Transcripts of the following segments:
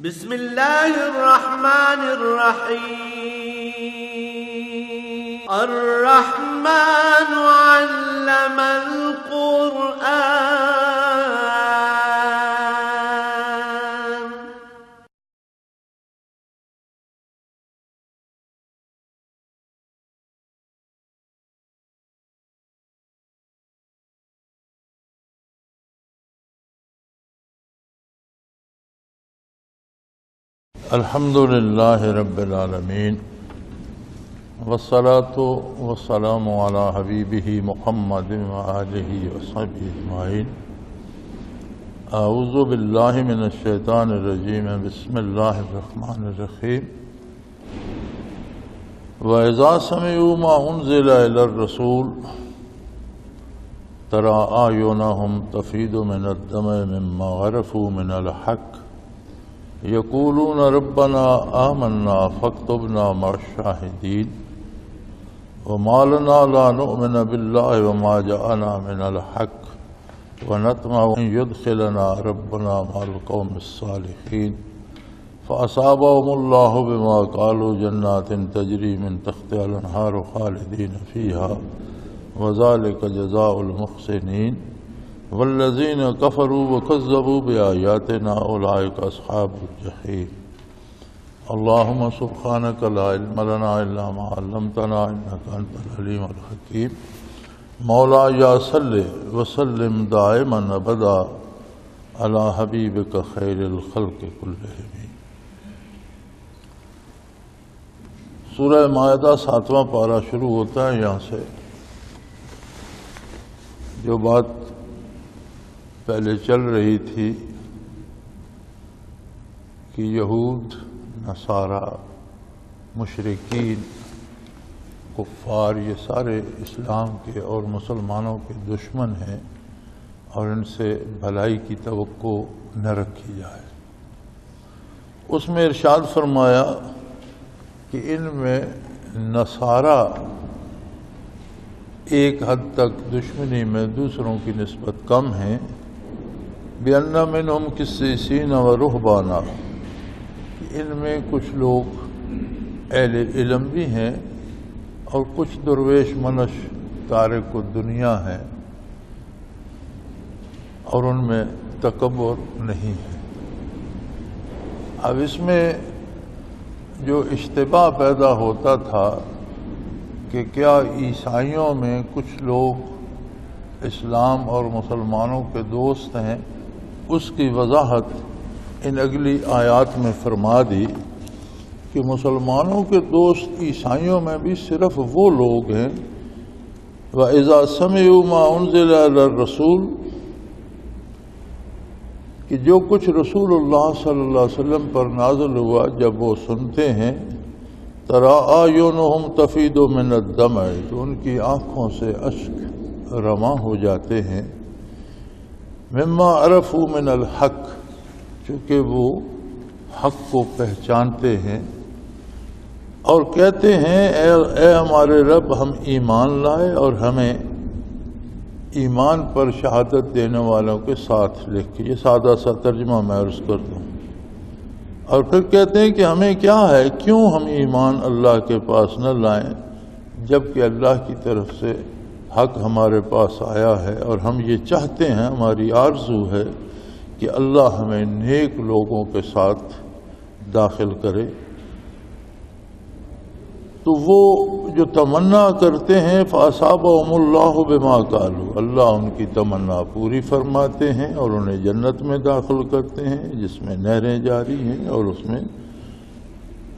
بسم اللہ الرحمن الرحیم الرحمن علم القرآن الحمد للہ رب العالمین والصلاة والسلام علی حبیبہ محمد وآلہ وصحبہ اجمعین۔ اعوذ باللہ من الشیطان الرجیم، بسم اللہ الرحمن الرحیم۔ وَإِذَا سَمِعُوا مَا أُنزِلَ إِلَى الرَّسُولِ تَرَىٰ أَعْيُنَهُمْ تَفِيضُ مِنَ الدَّمْعِ مِمَّا عَرَفُوا مِنَ الْحَقِّ یقولون ربنا آمنا فاکتبنا مع الشاہدین وما لنا لا نؤمن باللہ وما جاءنا من الحق ونطمع ان يدخلنا ربنا مع القوم الصالحین فأصابهم اللہ بما قالوا جنات تجری من تحتها الانہار خالدین فیہا وذلک جزاء المحسنین والذین کفروا وکذبوا بآیاتنا اولئک اصحاب الجحیم۔ اللہم سبحانک لا علم لنا الا ما علمتنا انک انت العلیم الحکیم۔ مولایا صلی وسلم دائما ابدا علی حبیبک خیر الخلق کلہم۔ سورہ مائدہ 7واں پارہ شروع ہوتا ہے یہاں سے۔ جو بات پہلے چل رہی تھی کہ یہود، نصارہ، مشرکین، کفار یہ سارے اسلام کے اور مسلمانوں کے دشمن ہیں اور ان سے بھلائی کی توقع نہ رکھی جائے۔ اس میں ارشاد فرمایا کہ ان میں نصارہ ایک حد تک دشمنی میں دوسروں کی نسبت کم ہیں، بِأَنَّ مِنْهُمْ قِسِّيسِينَ وَرُهْبَانًا، ان میں کچھ لوگ اہل علم بھی ہیں اور کچھ درویش منش تارک الدنیا ہیں اور ان میں تکبر نہیں ہے۔ اب اس میں جو اشتباہ پیدا ہوتا تھا کہ کیا عیسائیوں میں کچھ لوگ اسلام اور مسلمانوں کے دوست ہیں، اس کی وضاحت ان اگلی آیات میں فرما دی کہ مسلمانوں کے دوست عیسائیوں میں بھی صرف وہ لوگ ہیں وَإِذَا سَمِعُوا مَا أُنزِلَ إِلَى الرَّسُولِ، کہ جو کچھ رسول اللہ صلی اللہ علیہ وسلم پر نازل ہوا جب وہ سنتے ہیں، تَرَىٰ أَعْيُنُهُمْ تَفِيضُ مِنَ الدَّمْعِ، تو ان کی آنکھوں سے اشک رواں ہو جاتے ہیں، مما عرفوا من الحق، چونکہ وہ حق کو پہچانتے ہیں اور کہتے ہیں اے ہمارے رب ہم ایمان لائے اور ہمیں ایمان پر شہادت دینے والوں کے ساتھ لکھ کے، یہ سادہ سا ترجمہ میں عرض کر دوں۔ اور پھر کہتے ہیں کہ ہمیں کیا ہے، کیوں ہم ایمان اللہ کے پاس نہ لائیں جبکہ اللہ کی طرف سے حق ہمارے پاس آیا ہے اور ہم یہ چاہتے ہیں، ہماری آرزو ہے کہ اللہ ہمیں نیک لوگوں کے ساتھ داخل کرے۔ تو وہ جو تمنا کرتے ہیں فَأَصَابَهُمُ اللَّهُ بِمَا قَالُوا، اللہ ان کی تمنا پوری فرماتے ہیں اور انہیں جنت میں داخل کرتے ہیں جس میں نہریں جاری ہیں اور اس میں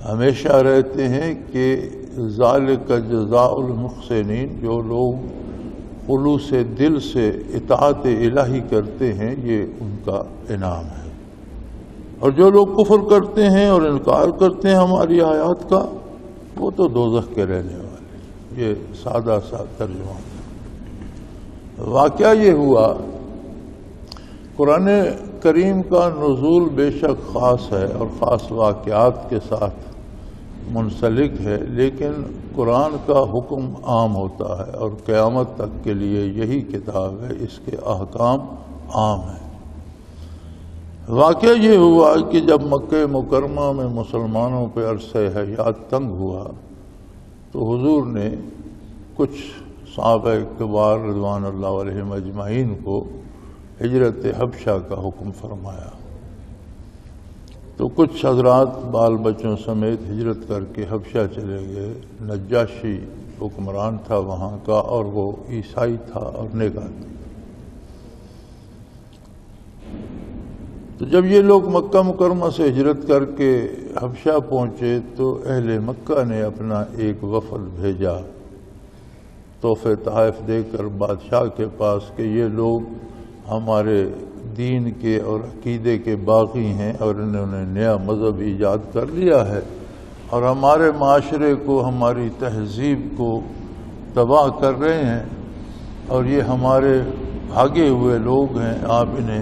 ہمیشہ رہتے ہیں کہ ذَلِكَ جَزَاءُ الْمُحْسِنِينَ، جو لوگ خلوص دل سے اطاعت الہی کرتے ہیں یہ ان کا انعام ہے، اور جو لوگ کفر کرتے ہیں اور انکار کرتے ہیں ہماری آیات کا وہ تو دوزخ کے رہنے والے۔ یہ سادہ سا ترجمہ۔ واقعہ یہ ہوا، قرآن کریم کا نزول بے شک خاص ہے اور خاص واقعات کے ساتھ منسلک ہے، لیکن قرآن کا حکم عام ہوتا ہے اور قیامت تک کے لیے یہی کتاب ہے، اس کے احکام عام ہیں۔ واقعہ یہ ہوا کہ جب مکہ مکرمہ میں مسلمانوں پہ عرصہ حیات تنگ ہوا تو حضور نے کچھ صحابہ کبار رضوان اللہ علیہم اجمعین کو ہجرت حبشہ کا حکم فرمایا، تو کچھ حضرات بال بچوں سمیت ہجرت کر کے حبشہ چلے گئے۔ نجاشی حکمران تھا وہاں کا، اور وہ عیسائی تھا اور نیک آدمی۔ تو جب یہ لوگ مکہ مکرمہ سے ہجرت کر کے حبشہ پہنچے تو اہل مکہ نے اپنا ایک وفد بھیجا تحفے تحائف دے کر بادشاہ کے پاس کہ یہ لوگ ہمارے دین کے اور عقیدے کے باغی ہیں اور انہوں نے نیا مذہب ایجاد کر لیا ہے اور ہمارے معاشرے کو، ہماری تہذیب کو تباہ کر رہے ہیں، اور یہ ہمارے بھاگے ہوئے لوگ ہیں، آپ انہیں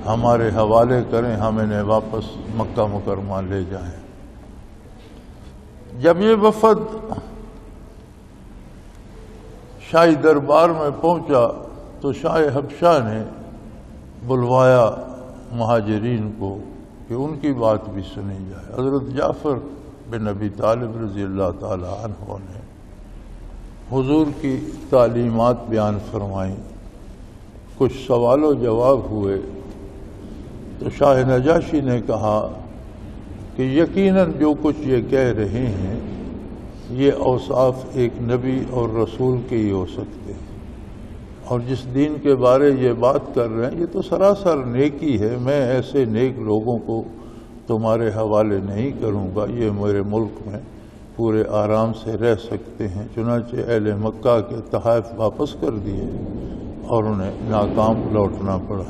ہمارے حوالے کریں، ہم انہیں واپس مکہ مکرمہ لے جائیں۔ جب یہ وفد شاہی دربار میں پہنچا تو شاہ حبشہ نے بلوایا مہاجرین کو کہ ان کی بات بھی سنی جائے۔ حضرت جعفر بن ابی طالب رضی اللہ تعالی عنہ نے حضور کی تعلیمات بیان فرمائیں، کچھ سوال و جواب ہوئے تو شاہ نجاشی نے کہا کہ یقیناً جو کچھ یہ کہہ رہے ہیں یہ اوصاف ایک نبی اور رسول کے ہی ہو سکتے ہیں، اور جس دین کے بارے یہ بات کر رہے ہیں یہ تو سراسر نیکی ہے، میں ایسے نیک لوگوں کو تمہارے حوالے نہیں کروں گا، یہ میرے ملک میں پورے آرام سے رہ سکتے ہیں۔ چنانچہ اہل مکہ کے تحائف واپس کر دیے اور انہیں ناکام لوٹنا پڑا۔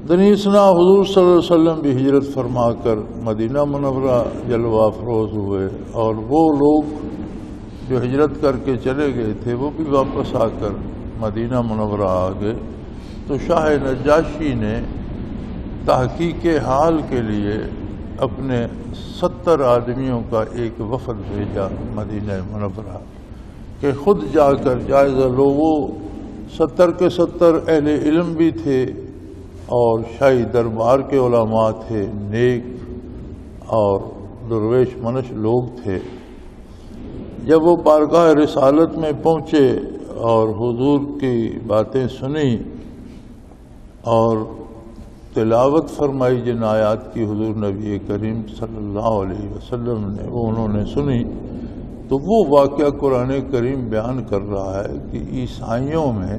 دنیسنا حضور صلی اللہ علیہ وسلم بھی ہجرت فرما کر مدینہ منورہ جلوہ افروز ہوئے، اور وہ لوگ جو ہجرت کر کے چلے گئے تھے وہ بھی واپس آ کر مدینہ منورہ آ گئے۔ تو شاہ نجاشی نے تحقیق حال کے لیے اپنے 70 آدمیوں کا ایک وفد بھیجا مدینہ منورہ کہ خود جا کر جائزہ لو۔ وہ 70 کے 70 اہل علم بھی تھے اور شاہی دربار کے علماء تھے، نیک اور درویش منش لوگ تھے۔ جب وہ بارگاہ رسالت میں پہنچے اور حضور کی باتیں سنی اور تلاوت فرمائی جن آیات کی حضور نبی کریم صلی اللہ علیہ وسلم نے، وہ انہوں نے سنی، تو وہ واقعہ قرآن کریم بیان کر رہا ہے کہ عیسائیوں میں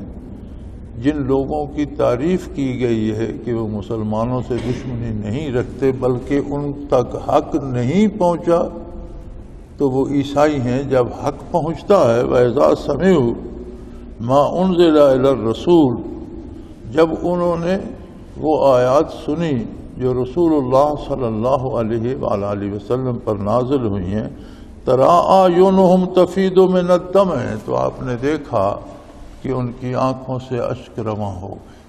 جن لوگوں کی تعریف کی گئی ہے کہ وہ مسلمانوں سے دشمنی نہیں رکھتے بلکہ ان تک حق نہیں پہنچا تو وہ عیسائی ہیں۔ جب حق پہنچتا ہے وَإِذَا سَمِعُوا مَا أُنزِلَ إِلَى الرَّسُولِ، جب انہوں نے وہ آیات سنی جو رسول اللہ صلی اللہ علیہ وآلہ وسلم پر نازل ہوئی ہیں، تَرَىٰ أَعْيُنُهُمْ تَفِيضُ مِنَ الدَّمْعِ، تو آپ نے دیکھا کہ ان کی آنکھوں سے اشک رواں ہو گئے۔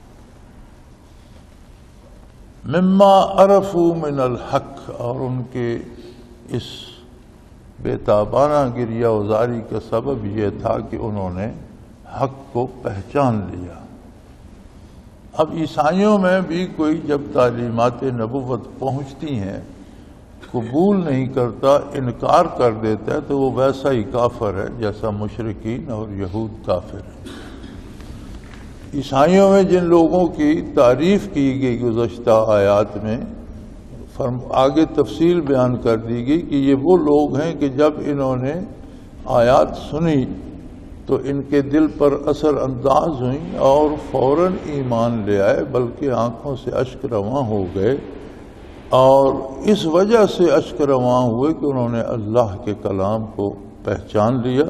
مما عرفوا من الحق، اور ان کے اس بے تابانہ گریہ وزاری کا سبب یہ تھا کہ انہوں نے حق کو پہچان لیا۔ اب عیسائیوں میں بھی کوئی جب تعلیمات نبوت پہنچتی ہیں قبول نہیں کرتا، انکار کر دیتا ہے، تو وہ ویسا ہی کافر ہے جیسا مشرکین اور یہود کافر ہیں۔ عیسائیوں میں جن لوگوں کی تعریف کی گئی گزشتہ آیات میں، آگے تفصیل بیان کر دی گئی کہ یہ وہ لوگ ہیں کہ جب انہوں نے آیات سنی تو ان کے دل پر اثر انداز ہوئیں اور فوراً ایمان لے آئے، بلکہ آنکھوں سے اشک رواں ہو گئے، اور اس وجہ سے اشک رواں ہوئے کہ انہوں نے اللہ کے کلام کو پہچان لیا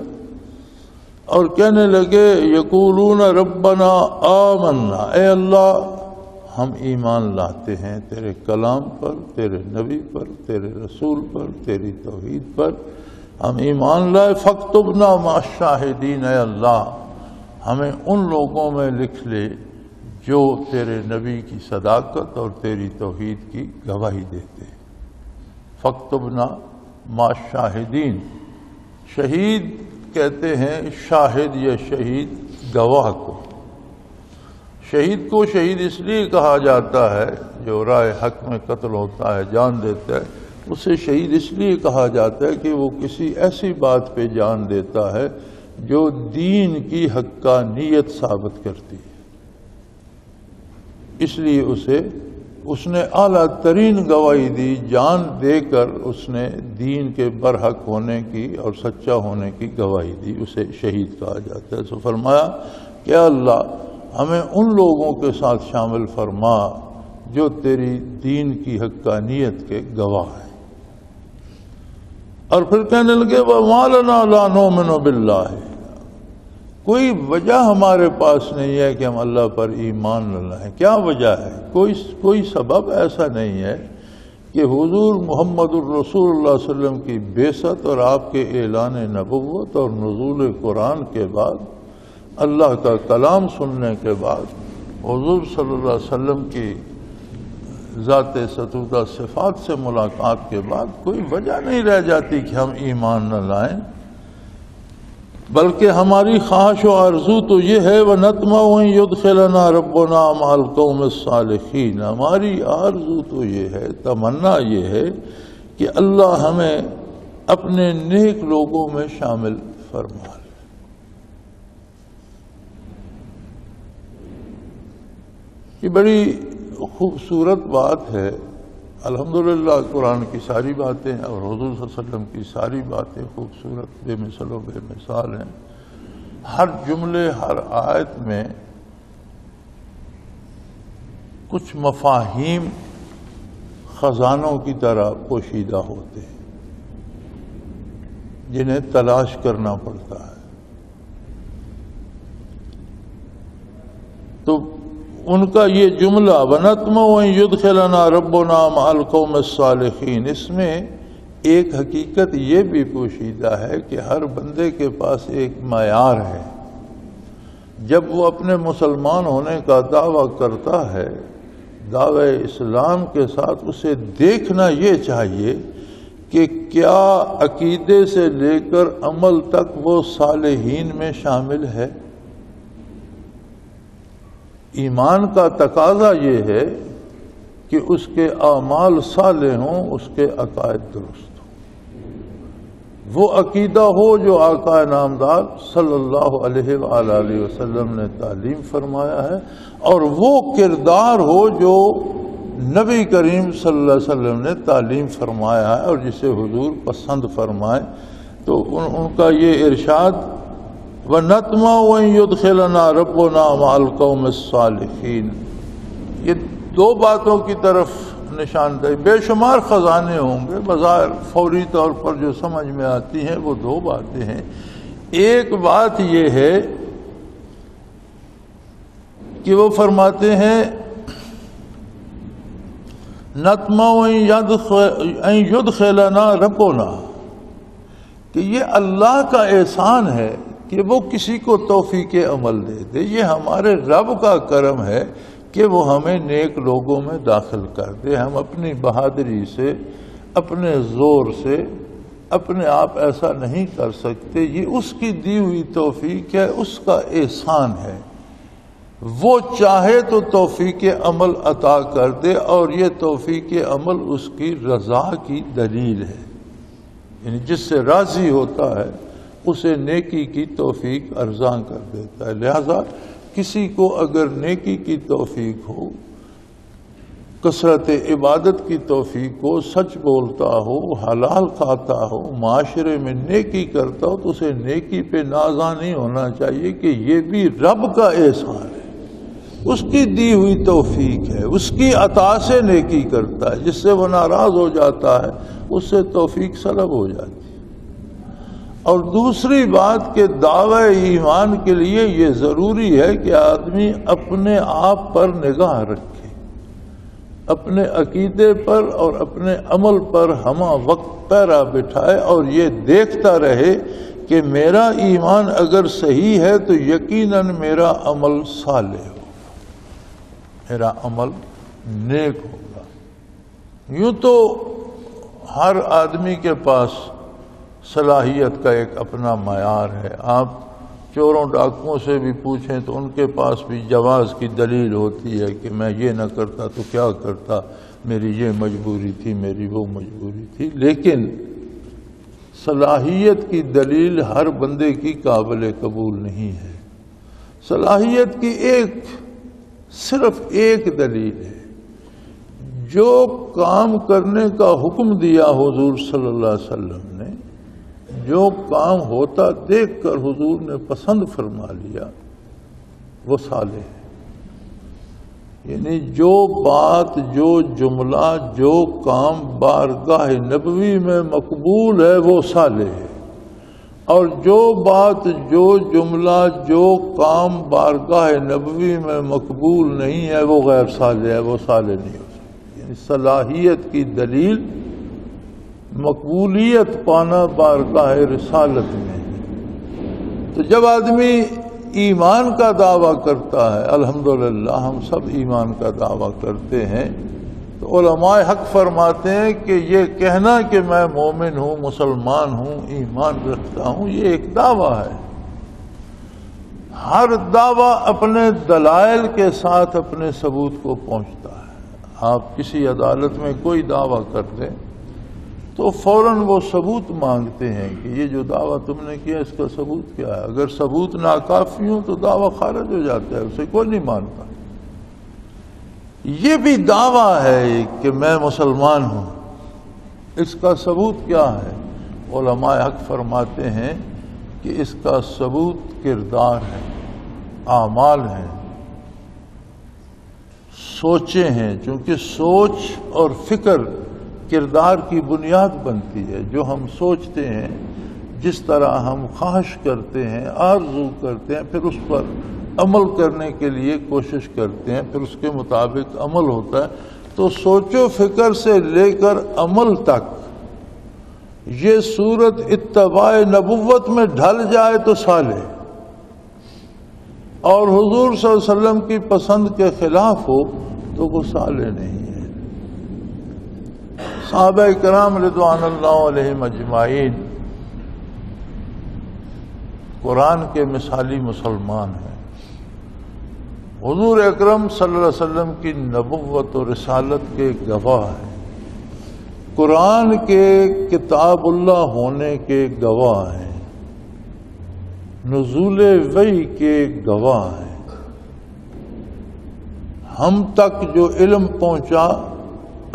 اور کہنے لگے یقولون ربنا آمنا، اے اللہ ہم ایمان لاتے ہیں تیرے کلام پر، تیرے نبی پر، تیرے رسول پر، تیری توحید پر ہم ایمان لائے، فاکتبنا مع الشاہدین، اے اللہ ہمیں ان لوگوں میں لکھ لے جو تیرے نبی کی صداقت اور تیری توحید کی گواہی دیتے۔ فاکتبنا مع الشاہدین، شہید کہتے ہیں شاہد یا شہید گواہ کو، شہید کو شہید اس لیے کہا جاتا ہے جو رائے حق میں قتل ہوتا ہے، جان دیتا ہے، اسے شہید اس لیے کہا جاتا ہے کہ وہ کسی ایسی بات پہ جان دیتا ہے جو دین کی حقانیت ثابت کرتی ہے، اس لیے اس نے اعلیٰ ترین گواہی دی، جان دے کر اس نے دین کے برحق ہونے کی اور سچا ہونے کی گواہی دی، اسے شہید کہا جاتا ہے۔ سو فرمایا کہ اللہ ہمیں ان لوگوں کے ساتھ شامل فرما جو تیری دین کی حقانیت کے گواہ ہیں۔ اور پھر کہنے لگے وَمَا لَنَا لَا نُؤْمِنُ بِاللَّهِ، کوئی وجہ ہمارے پاس نہیں ہے کہ ہم اللہ پر ایمان نہ لائیں۔ کیا وجہ ہے؟ کوئی سبب ایسا نہیں ہے کہ حضور محمد الرسول اللہ صلی اللہ علیہ وسلم کی بعثت اور آپ کے اعلان نبوت اور نزول قرآن کے بعد، اللہ کا کلام سننے کے بعد، حضور صلی اللہ علیہ وسلم کی ذات ستودہ صفات سے ملاقات کے بعد کوئی وجہ نہیں رہ جاتی کہ ہم ایمان نہ لائیں، بلکہ ہماری خواہش و آرزو تو یہ ہے وَنَطْمَعُ أَن يُدْخِلَنَا رَبُّنَا مَعَ الْقَوْمِ الصَّالِحِينَ، ہماری آرزو تو یہ ہے، تمنا یہ ہے کہ اللہ ہمیں اپنے نیک لوگوں میں شامل فرما لے۔ یہ بڑی خوبصورت بات ہے۔ الحمدللہ قرآن کی ساری باتیں اور حضور صلی اللہ علیہ وسلم کی ساری باتیں خوبصورت، بے مثل و بے مثال ہیں۔ ہر جملے، ہر آیت میں کچھ مفاہیم خزانوں کی طرح پوشیدہ ہوتے ہیں جنہیں تلاش کرنا پڑتا ہے۔ تو ان کا یہ جملہ وَنَطْمَعُ أَن يُدْخِلَنَا رَبُّنَا مَعَ الْقَوْمِ الصَّالِحِينَ، اس میں ایک حقیقت یہ بھی پوشیدہ ہے کہ ہر بندے کے پاس ایک معیار ہے۔ جب وہ اپنے مسلمان ہونے کا دعویٰ کرتا ہے، دعوی اسلام کے ساتھ اسے دیکھنا یہ چاہیے کہ کیا عقیدے سے لے کر عمل تک وہ صالحین میں شامل ہے۔ ایمان کا تقاضا یہ ہے کہ اس کے اعمال صالح ہوں، اس کے عقائد درست ہوں، وہ عقیدہ ہو جو آقا نامدار صلی اللہ علیہ وآلہ وسلم نے تعلیم فرمایا ہے، اور وہ کردار ہو جو نبی کریم صلی اللہ علیہ وسلم نے تعلیم فرمایا ہے اور جسے حضور پسند فرمائے۔ تو ان کا یہ ارشاد وَنَطْمَعُ أَن يُدْخِلَنَا رَبُّنَا مَعَ الْقَوْمِ الصَّالِحِينَ، یہ دو باتوں کی طرف نشاندہی۔ بے شمار خزانے ہوں گے، بظاہر فوری طور پر جو سمجھ میں آتی ہیں وہ دو باتیں ہیں۔ ایک بات یہ ہے کہ وہ فرماتے ہیں نَطْمَعُ أَن يُدْخِلَنَا رَبُّنَا، کہ یہ اللہ کا احسان ہے کہ وہ کسی کو توفیق عمل دے دے، یہ ہمارے رب کا کرم ہے کہ وہ ہمیں نیک لوگوں میں داخل کر دے۔ ہم اپنی بہادری سے، اپنے زور سے اپنے آپ ایسا نہیں کر سکتے، یہ اس کی دی ہوئی توفیق ہے، اس کا احسان ہے۔ وہ چاہے تو توفیق عمل عطا کر دے، اور یہ توفیق عمل اس کی رضا کی دلیل ہے، یعنی جس سے راضی ہوتا ہے اسے نیکی کی توفیق ارزاں کر دیتا ہے۔ لہذا کسی کو اگر نیکی کی توفیق ہو، کثرت عبادت کی توفیق ہو، سچ بولتا ہو، حلال کھاتا ہو، معاشرے میں نیکی کرتا ہو، تو اسے نیکی پہ نازاں نہیں ہونا چاہیے کہ یہ بھی رب کا احسان ہے، اس کی دی ہوئی توفیق ہے، اس کی عطا سے نیکی کرتا ہے۔ جس سے وہ ناراض ہو جاتا ہے اس سے توفیق سلب ہو جاتی ہے۔ اور دوسری بات کہ دعوی ایمان کے لیے یہ ضروری ہے کہ آدمی اپنے آپ پر نگاہ رکھے، اپنے عقیدے پر اور اپنے عمل پر ہمہ وقت پیرا بٹھائے، اور یہ دیکھتا رہے کہ میرا ایمان اگر صحیح ہے تو یقیناً میرا عمل صالح ہوگا، میرا عمل نیک ہوگا۔ یوں تو ہر آدمی کے پاس صلاحیت کا ایک اپنا معیار ہے۔ آپ چوروں ڈاکوؤں سے بھی پوچھیں تو ان کے پاس بھی جواز کی دلیل ہوتی ہے کہ میں یہ نہ کرتا تو کیا کرتا، میری یہ مجبوری تھی، میری وہ مجبوری تھی. لیکن صلاحیت کی دلیل ہر بندے کی قابل قبول نہیں ہے. صلاحیت کی صرف ایک دلیل ہے. جو کام کرنے کا حکم دیا حضور صلی اللہ علیہ وسلم نے، جو کام ہوتا دیکھ کر حضور نے پسند فرما لیا، وہ صالح ہے. یعنی جو بات، جو جملہ، جو کام بارگاہ نبوی میں مقبول ہے وہ صالح ہے، اور جو بات، جو جملہ، جو کام بارگاہ نبوی میں مقبول نہیں ہے وہ غیر صالح ہے، وہ صالح نہیں ہو سکتا. یعنی صلاحیت کی دلیل مقبولیت پانا بارگاہ رسالت میں. تو جب آدمی ایمان کا دعویٰ کرتا ہے، الحمدللہ ہم سب ایمان کا دعویٰ کرتے ہیں، تو علماء حق فرماتے ہیں کہ یہ کہنا کہ میں مومن ہوں، مسلمان ہوں، ایمان رکھتا ہوں، یہ ایک دعویٰ ہے. ہر دعویٰ اپنے دلائل کے ساتھ اپنے ثبوت کو پہنچتا ہے. آپ کسی عدالت میں کوئی دعویٰ کر دیں تو فوراً وہ ثبوت مانگتے ہیں کہ یہ جو دعویٰ تم نے کیا اس کا ثبوت کیا ہے. اگر ثبوت ناکافی ہوں تو دعویٰ خارج ہو جاتا ہے، اسے کوئی نہیں مانتا. یہ بھی دعویٰ ہے کہ میں مسلمان ہوں، اس کا ثبوت کیا ہے؟ علماء حق فرماتے ہیں کہ اس کا ثبوت کردار ہے، اعمال ہیں، سوچیں ہیں. چونکہ سوچ اور فکر کردار کی بنیاد بنتی ہے. جو ہم سوچتے ہیں، جس طرح ہم خواہش کرتے ہیں، آرزو کرتے ہیں، پھر اس پر عمل کرنے کے لیے کوشش کرتے ہیں، پھر اس کے مطابق عمل ہوتا ہے. تو سوچ و فکر سے لے کر عمل تک یہ صورت اتباع نبوت میں ڈھل جائے تو صالح، اور حضور صلی اللہ علیہ وسلم کی پسند کے خلاف ہو تو وہ صالح نہیں ہے. صحابہ کرام رضوان اللہ علیہم اجمعین قرآن کے مثالی مسلمان ہیں. حضور اکرم صلی اللہ علیہ وسلم کی نبوت و رسالت کے گواہ ہیں، قرآن کے کتاب اللہ ہونے کے گواہ ہیں، نزول وحی کے گواہ ہیں. ہم تک جو علم پہنچا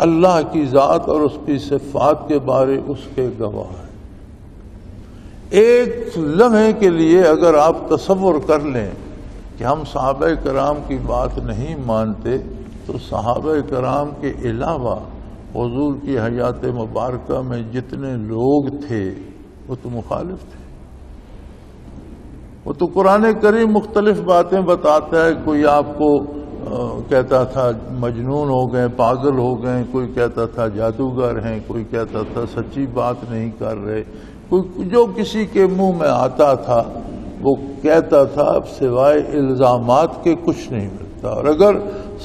اللہ کی ذات اور اس کی صفات کے بارے اس کے گواہ ہیں. ایک لمحے کے لیے اگر آپ تصور کر لیں کہ ہم صحابہ کرام کی بات نہیں مانتے، تو صحابہ کرام کے علاوہ حضور کی حیات مبارکہ میں جتنے لوگ تھے وہ تو مخالف تھے. وہ تو قرآن کریم مختلف باتیں بتاتا ہے. کوئی آپ کو کہتا تھا مجنون ہو گئے، پاگل ہو گئے، کوئی کہتا تھا جادوگر ہیں، کوئی کہتا تھا سچی بات نہیں کر رہے، کوئی جو کسی کے منہ میں آتا تھا وہ کہتا تھا. اب سوائے الزامات کے کچھ نہیں ملتا. اور اگر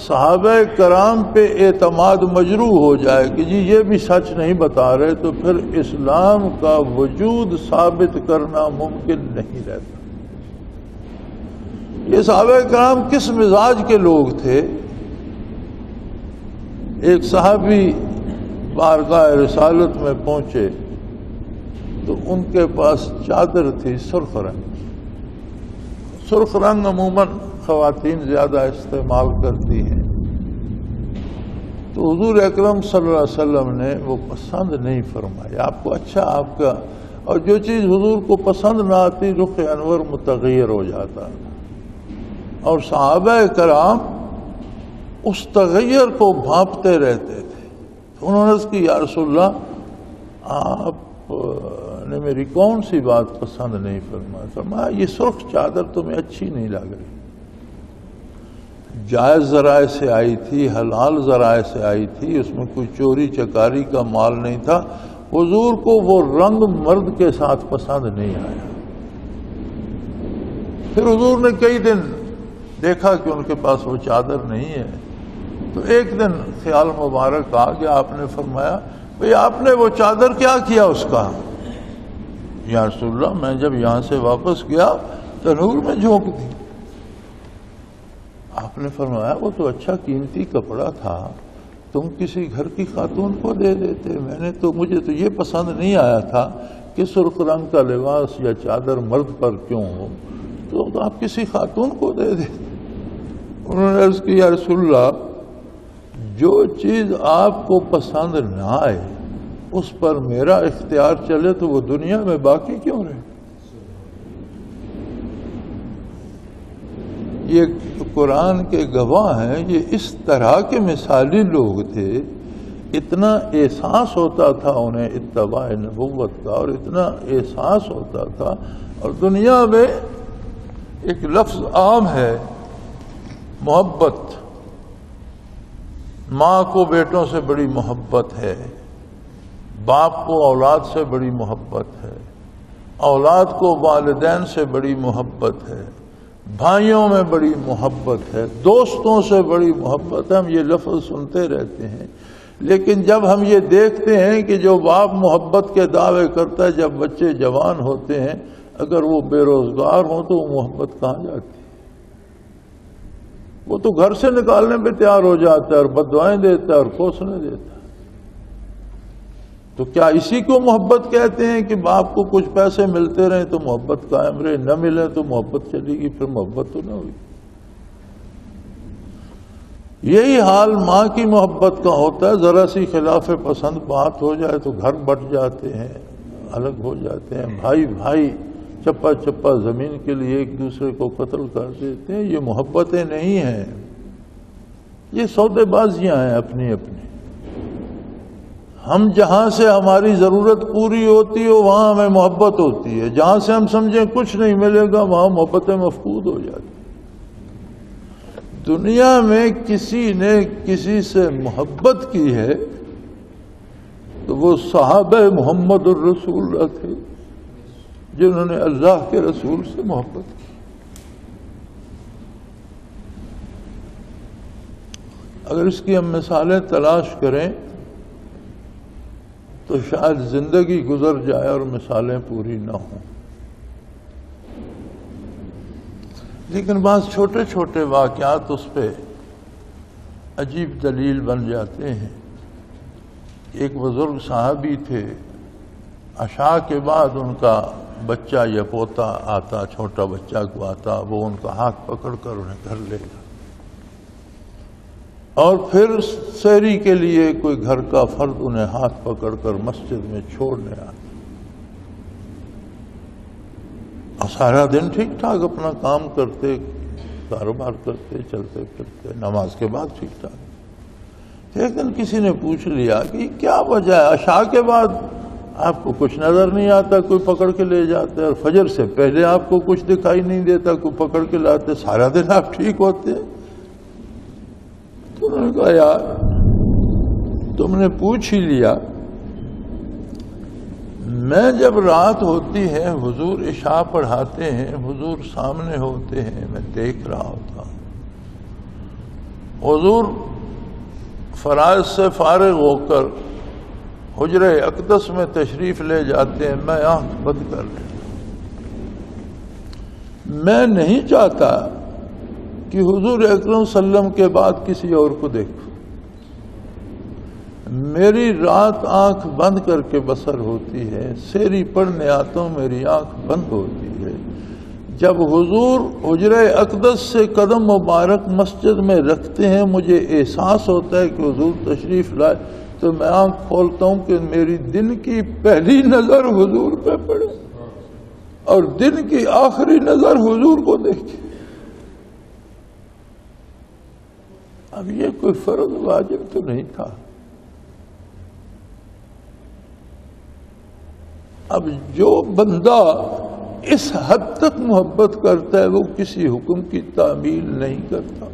صحابہ کرام پہ اعتماد مجروح ہو جائے کہ جی یہ بھی سچ نہیں بتا رہے، تو پھر اسلام کا وجود ثابت کرنا ممکن نہیں رہتا. یہ صحابہ کرام کس مزاج کے لوگ تھے؟ ایک صحابی بارگاہ رسالت میں پہنچے تو ان کے پاس چادر تھی سرخ رنگ. سرخ رنگ عموماً خواتین زیادہ استعمال کرتی ہیں. تو حضور اکرم صلی اللہ علیہ وسلم نے وہ پسند نہیں فرمایا. آپ کو اچھا آپ کا، اور جو چیز حضور کو پسند نہ آتی رخ انور متغیر ہو جاتا. اور صحابہ کرام اس تغیر کو بھانپتے رہتے تھے. تو انہوں نے عرض کی یا رسول اللہ آپ نے میری کون سی بات پسند نہیں فرمایا؟ فرمایا یہ سرخ چادر تمہیں اچھی نہیں لگ رہی. جائز ذرائع سے آئی تھی، حلال ذرائع سے آئی تھی، اس میں کوئی چوری چکاری کا مال نہیں تھا. حضور کو وہ رنگ مرد کے ساتھ پسند نہیں آیا. پھر حضور نے کئی دن دیکھا کہ ان کے پاس وہ چادر نہیں ہے. تو ایک دن خیال مبارک آ گیا. آپ نے فرمایا بھئی آپ نے وہ چادر کیا کیا اس کا؟ یا رسول اللہ میں جب یہاں سے واپس گیا تو تنور میں جھونک دی۔ آپ نے فرمایا وہ تو اچھا قیمتی کپڑا تھا، تم کسی گھر کی خاتون کو دے دیتے، مجھے تو یہ پسند نہیں آیا تھا کہ سرخ رنگ کا لباس یا چادر مرد پر کیوں ہو، تو آپ کسی خاتون کو دے دیں۔ انہوں نے عرض کی یا رسول اللہ، جو چیز آپ کو پسند نہ آئے اس پر میرا اختیار چلے تو وہ دنیا میں باقی کیوں رہے؟ یہ قرآن کے گواہ ہیں، یہ اس طرح کے مثالی لوگ تھے، اتنا احساس ہوتا تھا انہیں اتباع نبوت کا، اور اتنا احساس ہوتا تھا۔ اور دنیا میں ایک لفظ عام ہے، محبت، ماں کو بیٹوں سے بڑی محبت ہے، باپ کو اولاد سے بڑی محبت ہے، اولاد کو والدین سے بڑی محبت ہے، بھائیوں میں بڑی محبت ہے، دوستوں سے بڑی محبت ہے۔ ہم یہ لفظ سنتے رہتے ہیں، لیکن جب ہم یہ دیکھتے ہیں کہ جو باپ محبت کے دعوے کرتا ہے، جب بچے جوان ہوتے ہیں اگر وہ بے روزگار ہوں تو وہ محبت کہاں جاتی ہے؟ وہ تو گھر سے نکالنے پہ تیار ہو جاتا ہے اور بددعائیں دیتا ہے اور کوسنے دیتا ہے۔ تو کیا اسی کو محبت کہتے ہیں کہ باپ کو کچھ پیسے ملتے رہیں تو محبت قائم رہے، نہ ملے تو محبت چلی گئی، پھر محبت تو نہ ہوئی؟ یہی حال ماں کی محبت کا ہوتا ہے، ذرا سی خلاف پسند بات ہو جائے تو گھر بٹ جاتے ہیں، الگ ہو جاتے ہیں، بھائی بھائی چپا چپا زمین کے لیے ایک دوسرے کو قتل کر دیتے ہیں۔ یہ محبتیں نہیں ہیں، یہ سودے بازیاں ہیں اپنی اپنی۔ ہم جہاں سے ہماری ضرورت پوری ہوتی ہے وہاں ہمیں محبت ہوتی ہے، جہاں سے ہم سمجھیں کچھ نہیں ملے گا وہاں محبتیں مفقود ہو جاتی۔ دنیا میں کسی نے کسی سے محبت کی ہے تو وہ صحابہ محمد الرسول اللہ تھے، جنہوں نے اللہ کے رسول سے محبت کی۔ اگر اس کی ہم مثالیں تلاش کریں تو شاید زندگی گزر جائے اور مثالیں پوری نہ ہوں، لیکن بعض چھوٹے چھوٹے واقعات اس پہ عجیب دلیل بن جاتے ہیں۔ ایک بزرگ صحابی تھے، عشاء کے بعد ان کا بچہ یا پوتا آتا، چھوٹا بچہ کو آتا، وہ ان کا ہاتھ پکڑ کر انہیں گھر لے گا، اور پھر سحری کے لیے کوئی گھر کا فرد انہیں ہاتھ پکڑ کر مسجد میں چھوڑنے آتا، اور سارا دن ٹھیک ٹھاک اپنا کام کرتے، کاروبار کرتے، چلتے پھرتے، نماز کے بعد ٹھیک ٹھاک۔ ایک دن کسی نے پوچھ لیا کہ کیا وجہ ہے، عشاء کے بعد آپ کو کچھ نظر نہیں آتا، کوئی پکڑ کے لے جاتا ہے، اور فجر سے پہلے آپ کو کچھ دکھائی نہیں دیتا، کوئی پکڑ کے لاتے، سارا دن آپ ٹھیک ہوتے ہیں؟ تو انہوں نے کہا یار تم نے پوچھ ہی لیا، میں جب رات ہوتی ہے حضور عشاء پڑھاتے ہیں، حضور سامنے ہوتے ہیں، میں دیکھ رہا ہوتا ہوں، حضور فرائض سے فارغ ہو کر حجرہ اقدس میں تشریف لے جاتے ہیں، میں آنکھ بند کر لیتا ہوں۔ میں نہیں چاہتا کہ حضور اکرم صلی اللہ علیہ وسلم کے بعد کسی اور کو دیکھوں، میری رات آنکھ بند کر کے بسر ہوتی ہے، سحری پڑھنے آتا ہوں میری آنکھ بند ہوتی ہے، جب حضور حجرہ اقدس سے قدم مبارک مسجد میں رکھتے ہیں مجھے احساس ہوتا ہے کہ حضور تشریف لائے، تو میں آنکھ کھولتا ہوں کہ میری دن کی پہلی نظر حضور پہ پڑے اور دن کی آخری نظر حضور کو دیکھے۔ اب یہ کوئی فرض واجب تو نہیں تھا، اب جو بندہ اس حد تک محبت کرتا ہے وہ کسی حکم کی تعمیل نہیں کرتا،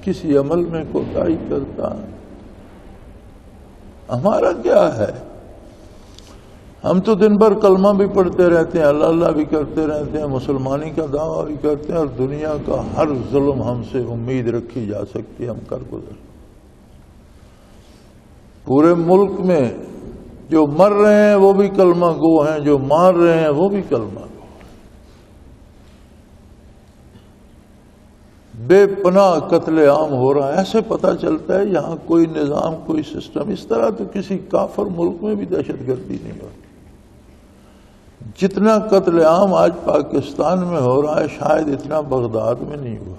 کسی عمل میں کوتاہی کرتا۔ ہمارا کیا ہے، ہم تو دن بھر کلمہ بھی پڑھتے رہتے ہیں، اللہ اللہ بھی کرتے رہتے ہیں، مسلمانی کا دعویٰ بھی کرتے ہیں، اور دنیا کا ہر ظلم ہم سے امید رکھی جا سکتی ہے ہم کر گزر۔ پورے ملک میں جو مر رہے ہیں وہ بھی کلمہ گو ہیں، جو مار رہے ہیں وہ بھی کلمہ گو ہیں۔ بے پناہ قتل عام ہو رہا ہے. ایسے پتہ چلتا ہے یہاں کوئی نظام، کوئی سسٹم. اس طرح تو کسی کافر ملک میں بھی دہشت گردی نہیں ہوتی. جتنا قتل عام آج پاکستان میں ہو رہا ہے شاید اتنا بغداد میں نہیں ہوا.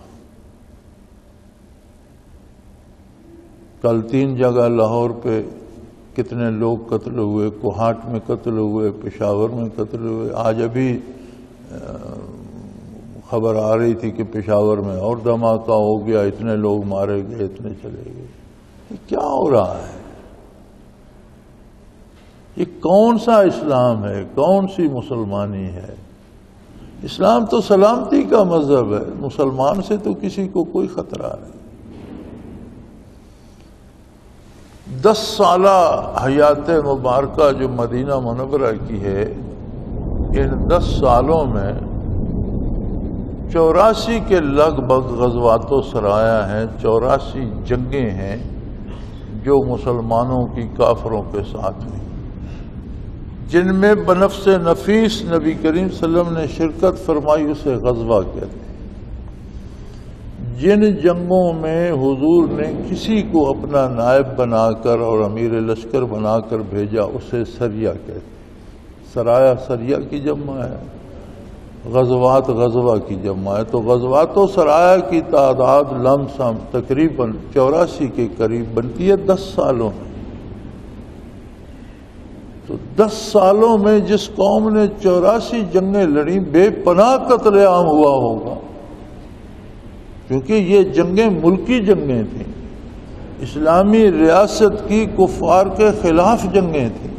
کل 3 جگہ لاہور پہ کتنے لوگ قتل ہوئے، کوہاٹ میں قتل ہوئے، پشاور میں قتل ہوئے. آج ابھی خبر آ رہی تھی کہ پشاور میں اور دھماکہ ہو گیا، اتنے لوگ مارے گئے، اتنے چلے گئے. یہ کیا ہو رہا ہے؟ یہ کون سا اسلام ہے؟ کون سی مسلمانی ہے؟ اسلام تو سلامتی کا مذہب ہے. مسلمان سے تو کسی کو کوئی خطرہ نہیں. 10 سالہ حیات مبارکہ جو مدینہ منورہ کی ہے، ان 10 سالوں میں 84 کے لگ بھگ غزوات و سرایہ ہیں، 84 جنگیں ہیں جو مسلمانوں کی کافروں کے ساتھ ہوئی، جن میں بنفس نفیس نبی کریم صلی اللہ علیہ وسلم نے شرکت فرمائی، اسے غزوہ کہتے ہیں. جن جنگوں میں حضور نے کسی کو اپنا نائب بنا کر اور امیر لشکر بنا کر بھیجا اسے سریہ کہتے ہیں. سرایہ سریہ کی جمع ہے، غزوات غزوہ کی جمع ہے. تو غزوات و سرایہ کی تعداد لم سم تقریباً 84 کے قریب بنتی ہے 10 سالوں میں. تو 10 سالوں میں جس قوم نے 84 جنگیں لڑیں، بے پناہ قتل عام ہوا ہوگا، کیونکہ یہ جنگیں ملکی جنگیں تھیں، اسلامی ریاست کی کفار کے خلاف جنگیں تھیں.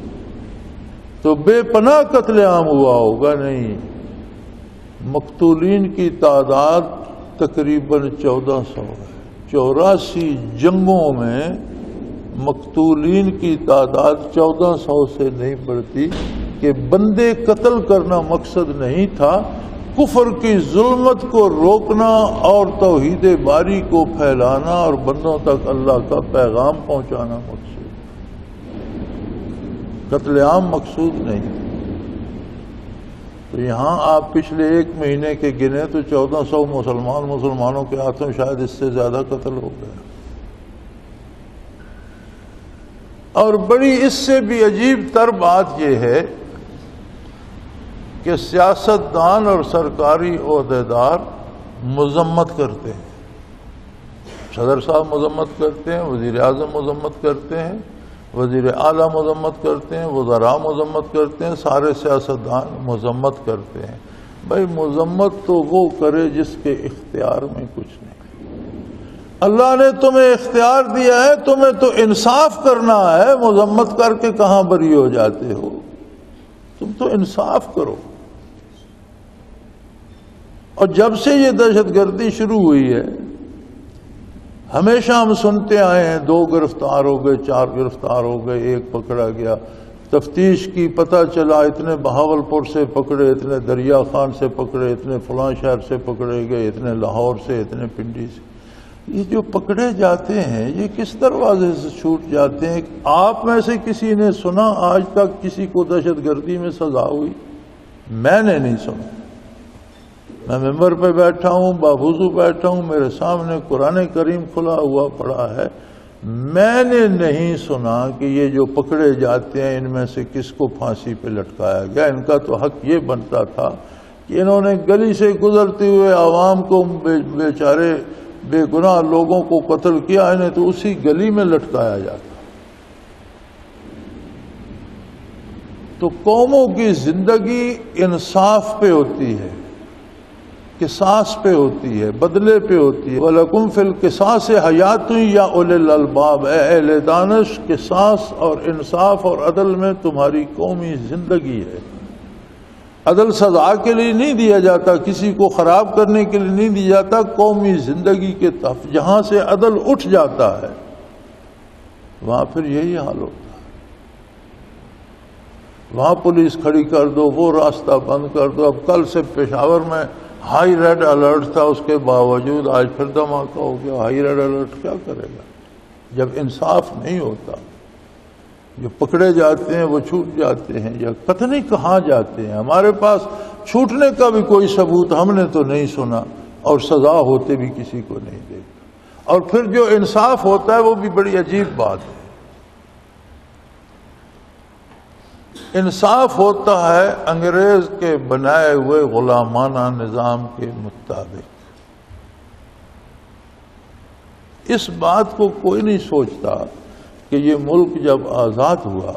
تو بے پناہ قتل عام ہوا ہوگا نہیں. مقتولین کی تعداد تقریباً 1400 ہے. 84 جنگوں میں مقتولین کی تعداد 1400 سے نہیں بڑھتی. کہ بندے قتل کرنا مقصد نہیں تھا، کفر کی ظلمت کو روکنا اور توحید باری کو پھیلانا اور بندوں تک اللہ کا پیغام پہنچانا مقصود. قتل عام مقصود نہیں. تو یہاں آپ پچھلے 1 مہینے کے گنے تو 1400 مسلمانوں کے ہاتھوں شاید اس سے زیادہ قتل ہو گیا. اور بڑی اس سے بھی عجیب تر بات یہ ہے کہ سیاستدان اور سرکاری عہدیدار مذمت کرتے ہیں. صدر صاحب مذمت کرتے ہیں، وزیر اعظم مذمت کرتے ہیں، وزیر اعلیٰ مذمت کرتے ہیں، وزراء مذمت کرتے ہیں، سارے سیاستدان مذمت کرتے ہیں. بھائی مذمت تو وہ کرے جس کے اختیار میں کچھ نہیں. اللہ نے تمہیں اختیار دیا ہے، تمہیں تو انصاف کرنا ہے. مذمت کر کے کہاں بری ہو جاتے ہو؟ تم تو انصاف کرو. اور جب سے یہ دہشت گردی شروع ہوئی ہے، ہمیشہ ہم سنتے آئے ہیں 2 گرفتار ہو گئے، 4 گرفتار ہو گئے، 1 پکڑا گیا. تفتیش کی پتہ چلا اتنے بہاولپور سے پکڑے، اتنے دریا خان سے پکڑے، اتنے فلاں شہر سے پکڑے گئے، اتنے لاہور سے، اتنے پنڈی سے. یہ جو پکڑے جاتے ہیں یہ کس دروازے سے چھوٹ جاتے ہیں؟ آپ میں سے کسی نے سنا آج تک کسی کو دہشت گردی میں سزا ہوئی؟ میں نے نہیں سنا. میں ممبر پہ بیٹھا ہوں، باوضو بیٹھا ہوں، میرے سامنے قرآن کریم کھلا ہوا پڑا ہے. میں نے نہیں سنا کہ یہ جو پکڑے جاتے ہیں ان میں سے کس کو پھانسی پہ لٹکایا گیا. ان کا تو حق یہ بنتا تھا کہ انہوں نے گلی سے گزرتے ہوئے عوام کو، بیچارے بے گناہ لوگوں کو قتل کیا، انہیں تو اسی گلی میں لٹکایا جاتا. تو قوموں کی زندگی انصاف پہ ہوتی ہے، قصاص پہ ہوتی ہے، بدلے پہ ہوتی ہے. وَلَكُمْ فِي الْقِصَاصِ حَيَاتٌ يَا أُولِي الْأَلْبَابِ، اے اہل دانش، قصاص اور انصاف اور عدل میں تمہاری قومی زندگی ہے. عدل سزا کے لیے نہیں دیا جاتا، کسی کو خراب کرنے کے لیے نہیں دیا جاتا. قومی زندگی کے تحت جہاں سے عدل اٹھ جاتا ہے وہاں پھر یہی حال ہوتا ہے. وہاں پولیس کھڑی کر دو، وہ راستہ بند کر دو. اب کل سے پشاور میں ہائی ریڈ الرٹ تھا، اس کے باوجود آج پھر دھماکہ ہو گیا. ہائی ریڈ الرٹ کیا کرے گا جب انصاف نہیں ہوتا؟ جو پکڑے جاتے ہیں وہ چھوٹ جاتے ہیں یا پتہ نہیں کہاں جاتے ہیں. ہمارے پاس چھوٹنے کا بھی کوئی ثبوت ہم نے تو نہیں سنا. اور سزا ہوتے بھی کسی کو نہیں دیکھتا۔ اور پھر جو انصاف ہوتا ہے وہ بھی بڑی عجیب بات ہے۔ انصاف ہوتا ہے انگریز کے بنائے ہوئے غلامانہ نظام کے مطابق۔ اس بات کو کوئی نہیں سوچتا کہ یہ ملک جب آزاد ہوا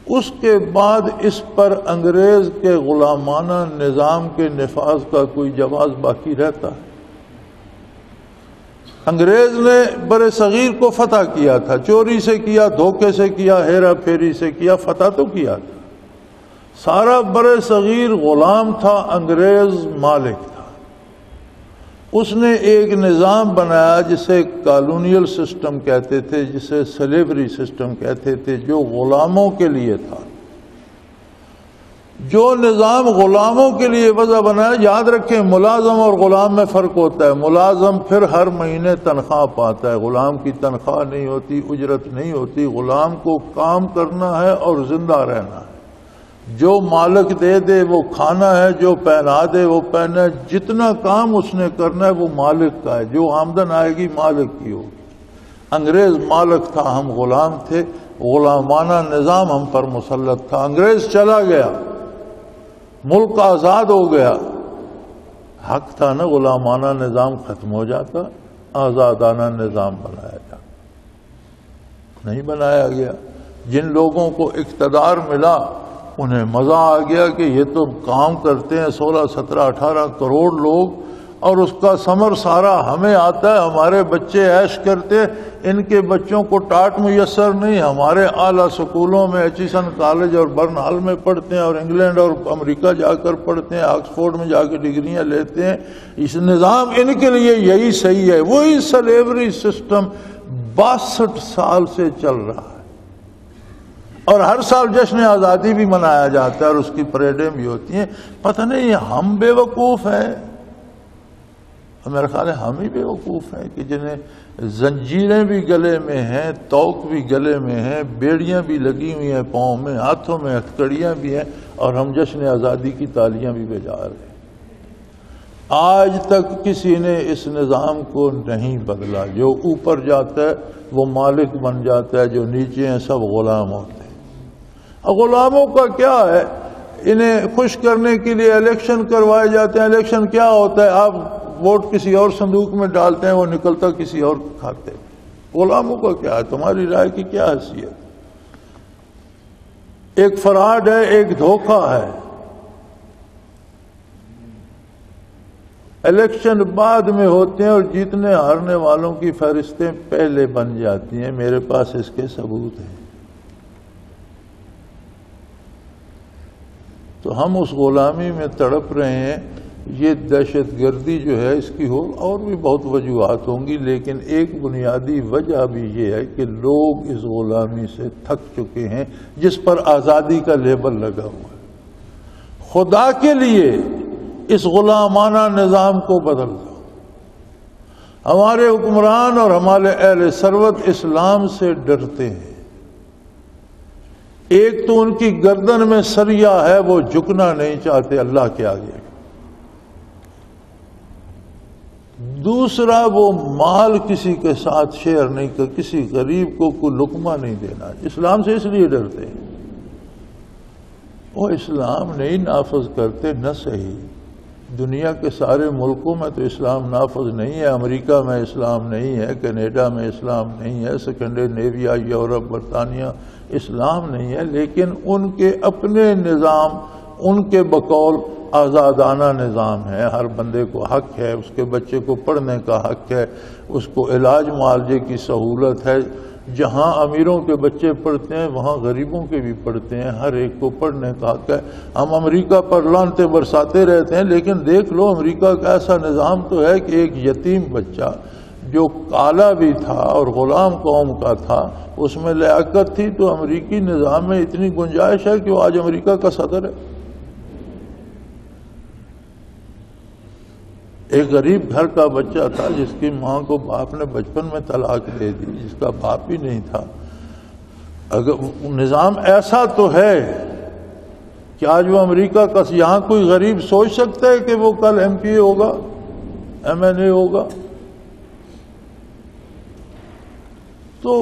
اس کے بعد اس پر انگریز کے غلامانہ نظام کے نفاذ کا کوئی جواز باقی رہتا ہے۔ انگریز نے بر صغیر کو فتح کیا تھا، چوری سے کیا، دھوکے سے کیا، ہیرا پھیری سے کیا، فتح تو کیا تھا۔ سارا بر صغیر غلام تھا، انگریز مالک تھا۔ اس نے ایک نظام بنایا جسے کالونیل سسٹم کہتے تھے، جسے سلیوری سسٹم کہتے تھے، جو غلاموں کے لیے تھا۔ جو نظام غلاموں کے لیے وضع بنایا، یاد رکھیں ملازم اور غلام میں فرق ہوتا ہے۔ ملازم پھر ہر مہینے تنخواہ پاتا ہے، غلام کی تنخواہ نہیں ہوتی، اجرت نہیں ہوتی۔ غلام کو کام کرنا ہے اور زندہ رہنا ہے۔ جو مالک دے دے وہ کھانا ہے، جو پہنا دے وہ پہنا ہے۔ جتنا کام اس نے کرنا ہے وہ مالک کا ہے، جو آمدن آئے گی مالک کی ہوگی۔ انگریز مالک تھا، ہم غلام تھے، غلامانہ نظام ہم پر مسلط تھا۔ انگریز چلا گیا، ملک آزاد ہو گیا، حق تھا نا غلامانہ نظام ختم ہو جاتا، آزادانہ نظام بنایا جاتا، نہیں بنایا گیا۔ جن لوگوں کو اقتدار ملا انہیں مزہ آ گیا کہ یہ تو کام کرتے ہیں 16, 17, 18 کروڑ لوگ، اور اس کا ثمر سارا ہمیں آتا ہے، ہمارے بچے عیش کرتے ہیں، ان کے بچوں کو ٹاٹ میسر نہیں، ہمارے اعلیٰ سکولوں میں ایچیسن کالج اور برن ہال میں پڑھتے ہیں، اور انگلینڈ اور امریکہ جا کر پڑھتے ہیں، آکسفورڈ میں جا کے ڈگریاں لیتے ہیں۔ اس نظام ان کے لیے یہی صحیح ہے۔ وہی سلیوری سسٹم 62 سال سے چل رہا ہے، اور ہر سال جشن آزادی بھی منایا جاتا ہے اور اس کی پریڈیں بھی ہوتی ہیں۔ پتہ نہیں ہم بے وقوف ہیں، میرا خیال ہے ہم ہی بے وقوف ہیں کہ جنہیں زنجیریں بھی گلے میں ہیں، توق بھی گلے میں ہیں، بیڑیاں بھی لگی ہوئی ہیں پاؤں میں، ہاتھوں میں ہتھکڑیاں بھی ہیں، اور ہم جشن آزادی کی تالیاں بھی بجا رہے ہیں۔ آج تک کسی نے اس نظام کو نہیں بدلا۔ جو اوپر جاتا ہے وہ مالک بن جاتا ہے، جو نیچے ہیں سب غلام ہوتے ہیں۔ غلاموں کا کیا ہے؟ انہیں خوش کرنے کے لیے الیکشن کروائے جاتے ہیں۔ الیکشن کیا ہوتا ہے؟ آپ ووٹ کسی اور صندوق میں ڈالتے ہیں، وہ نکلتا کسی اور کھاتے ہیں۔ غلاموں کا کیا ہے؟ تمہاری رائے کی کیا حیثیت؟ ایک فراڈ ہے، ایک دھوکہ ہے۔ الیکشن بعد میں ہوتے ہیں اور جیتنے ہارنے والوں کی فہرستیں پہلے بن جاتی ہیں۔ میرے پاس اس کے ثبوت ہیں۔ تو ہم اس غلامی میں تڑپ رہے ہیں۔ یہ دہشت گردی جو ہے اس کی اور بھی بہت وجوہات ہوں گی، لیکن ایک بنیادی وجہ بھی یہ ہے کہ لوگ اس غلامی سے تھک چکے ہیں جس پر آزادی کا لیبل لگا ہوا ہے۔ خدا کے لیے اس غلامانہ نظام کو بدل دو۔ ہمارے حکمران اور ہمارے اہل ثروت اسلام سے ڈرتے ہیں۔ ایک تو ان کی گردن میں سریا ہے، وہ جھکنا نہیں چاہتے اللہ کے آگے۔ دوسرا، وہ مال کسی کے ساتھ شیئر نہیں کر، کسی غریب کو کوئی لقمہ نہیں دینا۔ اسلام سے اس لیے ڈرتے ہیں، وہ اسلام نہیں نافذ کرتے، نہ صحیح۔ دنیا کے سارے ملکوں میں تو اسلام نافذ نہیں ہے۔ امریکہ میں اسلام نہیں ہے، کینیڈا میں اسلام نہیں ہے، سکنڈینیویا، یورپ، برطانیہ اسلام نہیں ہے، لیکن ان کے اپنے نظام، ان کے بقول آزادانہ نظام ہے۔ ہر بندے کو حق ہے، اس کے بچے کو پڑھنے کا حق ہے، اس کو علاج معالجے کی سہولت ہے۔ جہاں امیروں کے بچے پڑھتے ہیں وہاں غریبوں کے بھی پڑھتے ہیں، ہر ایک کو پڑھنے کا حق ہے۔ ہم امریکہ پر لعنتیں برساتے رہتے ہیں، لیکن دیکھ لو امریکہ کا ایسا نظام تو ہے کہ ایک یتیم بچہ جو کالا بھی تھا اور غلام قوم کا تھا، اس میں لیاقت تھی، تو امریکی نظام میں اتنی گنجائش ہے کہ وہ آج امریکہ کا صدر ہے۔ ایک غریب گھر کا بچہ تھا جس کی ماں کو باپ نے بچپن میں طلاق دے دی، جس کا باپ ہی نہیں تھا۔ اگر نظام ایسا تو ہے کہ آج وہ امریکہ کا، یہاں کوئی غریب سوچ سکتا ہے کہ وہ کل ایم پی ہوگا؟ MNA ہوگا. تو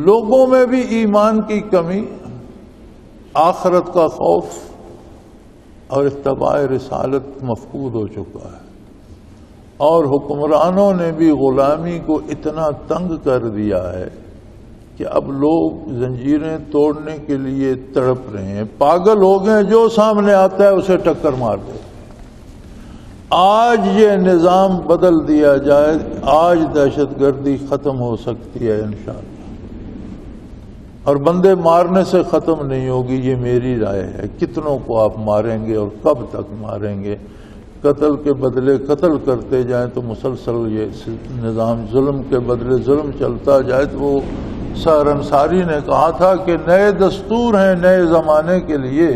لوگوں میں بھی ایمان کی کمی، آخرت کا خوف اور اتباع رسالت مفقود ہو چکا ہے، اور حکمرانوں نے بھی غلامی کو اتنا تنگ کر دیا ہے کہ اب لوگ زنجیریں توڑنے کے لیے تڑپ رہے ہیں. پاگل ہو گئے، جو سامنے آتا ہے اسے ٹکر مار دے. آج یہ نظام بدل دیا جائے، آج دہشت گردی ختم ہو سکتی ہے انشاءاللہ، اور بندے مارنے سے ختم نہیں ہوگی. یہ میری رائے ہے. کتنوں کو آپ ماریں گے اور کب تک ماریں گے؟ قتل کے بدلے قتل کرتے جائیں تو مسلسل یہ نظام ظلم کے بدلے ظلم چلتا جائے. تو وہ سحر انصاری نے کہا تھا کہ نئے دستور ہیں نئے زمانے کے لیے،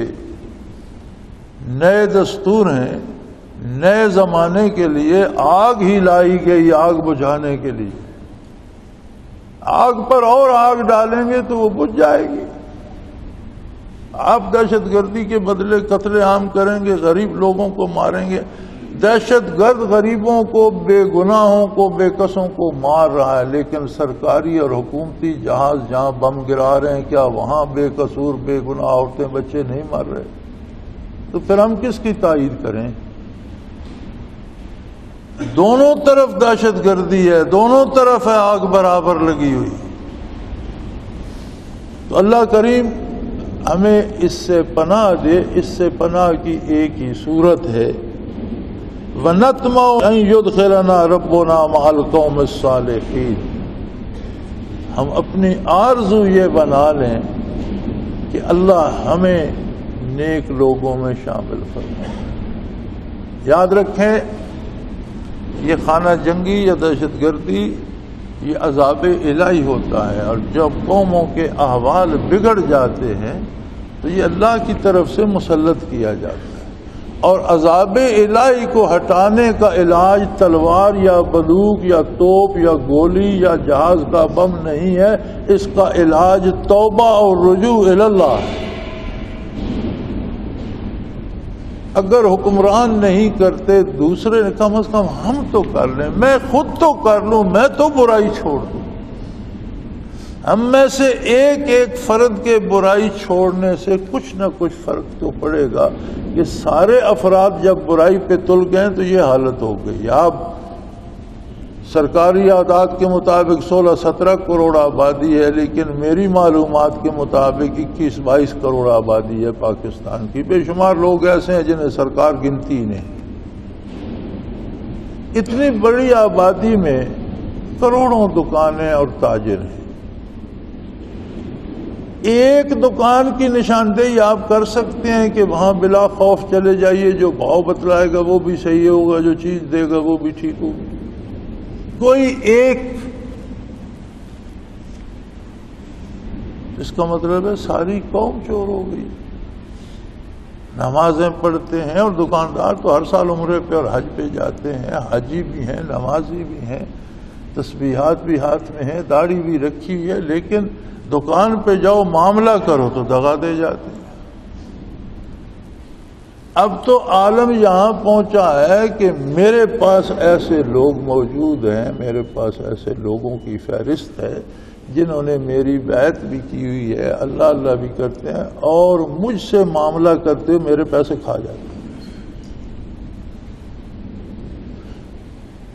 نئے دستور ہیں نئے زمانے کے لیے. آگ ہی لائی گئی آگ بجھانے کے لیے. آگ پر اور آگ ڈالیں گے تو وہ بجھ جائے گی. آپ دہشت گردی کے بدلے قتل عام کریں گے، غریب لوگوں کو ماریں گے. دہشت گرد غریبوں کو، بے گناہوں کو، بے کسوں کو مار رہا ہے، لیکن سرکاری اور حکومتی جہاز جہاں بم گرا رہے ہیں، کیا وہاں بے قصور بے گناہ عورتیں بچے نہیں مر رہے؟ تو پھر ہم کس کی تائید کریں؟ دونوں طرف دہشت گردی ہے، دونوں طرف ہے آگ برابر لگی ہوئی. تو اللہ کریم ہمیں اس سے پناہ دے. اس سے پناہ کی ایک ہی صورت ہے، وَنَطْمَعُ أَن يُدْخِلَنَا رَبُّنَا مَعَ الْقَوْمِ الصَّالِحِينَ. ہم اپنی آرزو یہ بنا لیں کہ اللہ ہمیں نیک لوگوں میں شامل فرمائے. یاد رکھیں، یہ خانہ جنگی یا دہشت گردی یہ عذاب الہی ہوتا ہے، اور جب قوموں کے احوال بگڑ جاتے ہیں تو یہ اللہ کی طرف سے مسلط کیا جاتا ہے. اور عذاب الہی کو ہٹانے کا علاج تلوار یا بندوق یا توپ یا گولی یا جہاز کا بم نہیں ہے. اس کا علاج توبہ اور رجوع الی اللہ ہے. اگر حکمران نہیں کرتے، دوسرے کم از کم ہم تو کر لیں. میں خود تو کر لوں، میں تو برائی چھوڑ دوں. ہم میں سے ایک ایک فرد کے برائی چھوڑنے سے کچھ نہ کچھ فرق تو پڑے گا. یہ سارے افراد جب برائی پہ تل گئے تو یہ حالت ہو گئی. اب سرکاری اعداد کے مطابق 16-17 کروڑ آبادی ہے، لیکن میری معلومات کے مطابق 21-22 کروڑ آبادی ہے پاکستان کی. بے شمار لوگ ایسے ہیں جنہیں سرکار گنتی نہیں. اتنی بڑی آبادی میں کروڑوں دکانیں اور تاجر ہیں. ایک دکان کی نشاندہی آپ کر سکتے ہیں کہ وہاں بلا خوف چلے جائیے، جو بھاؤ بتلائے گا وہ بھی صحیح ہوگا، جو چیز دے گا وہ بھی ٹھیک ہوگی. کوئی ایک، اس کا مطلب ہے ساری قوم چور ہو گئی. نمازیں پڑھتے ہیں، اور دکاندار تو ہر سال عمرے پہ اور حج پہ جاتے ہیں، حاجی بھی ہیں، نمازی بھی ہیں، تسبیحات بھی ہاتھ میں ہیں، داڑھی بھی رکھی ہوئی ہے، لیکن دکان پہ جاؤ معاملہ کرو تو دغا دے جاتے ہیں. اب تو عالم یہاں پہنچا ہے کہ میرے پاس ایسے لوگ موجود ہیں، میرے پاس ایسے لوگوں کی فہرست ہے جنہوں نے میری بیعت بھی کی ہوئی ہے، اللہ اللہ بھی کرتے ہیں، اور مجھ سے معاملہ کرتے ہوئے میرے پیسے کھا جاتے ہیں.